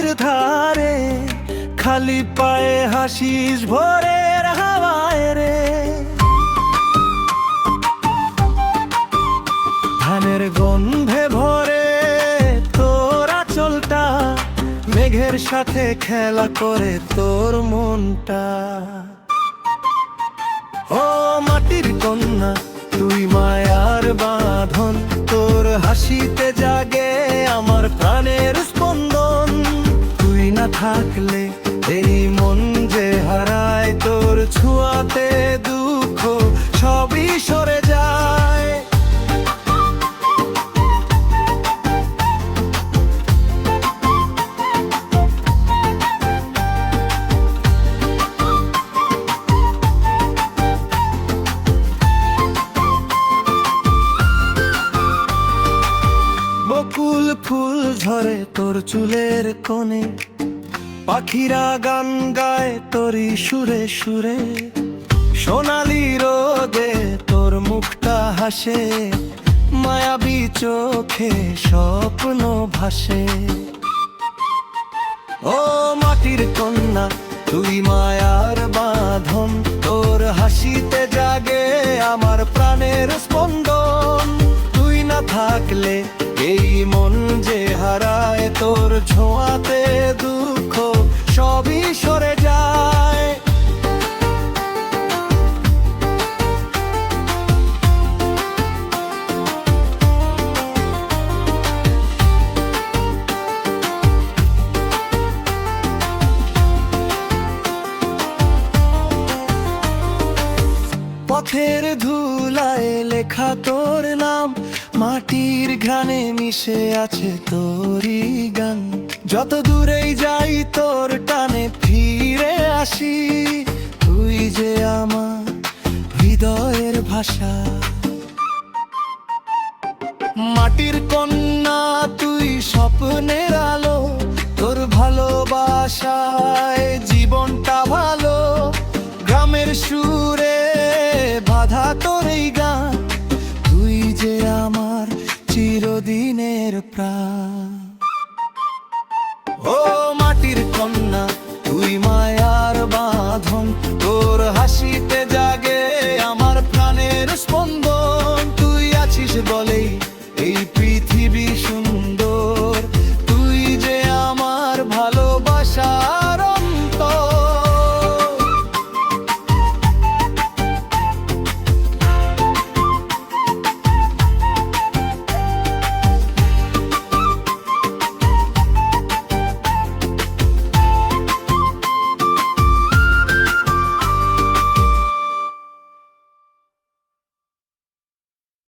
নদীর ধারে খালি পায়ে হাসিস ভোরের হাওয়ায় রে। ধানের গন্ধে ভরে তোর আঁচলটা, মেঘের সাথে খেলা করে তোর মনটা। ও মাটির কন্যা তুই মায়ার বাঁধন, তোর হাসিতে জাগে আমার প্রাণের স্পন্দন। তুই না থাকলে এই মন যে হারায়, তোর ছোঁয়াতে দুঃখ সবই সরে যায়। বকুল ফুল ঝরে তোর চুলের কোণে, পাখিরা গান গায় তোরই সুরে সুরে। সোনালি রোদে তোর মুখটা হাসে, মায়াবী চোখে স্বপ্ন ভাসে। ও মাটির কন্যা তুই মায়ার বাঁধন, তোর হাসিতে জাগে আমার প্রাণের স্পন্দন। তুই না থাকলে এই মন যে হারায়, তোর ছোঁয়াতে দুঃখ সবই সরে যায়। পথের ধুলায় লেখা তোর নাম, মাটির ঘ্রাণে মিশে আছে তোরই গান। যত দূরেই যাই তোর টানে ফিরে আসি, তুই যে আমার হৃদয়ের ভাষা। মাটির কন্যা তুই স্বপ্নের আলো,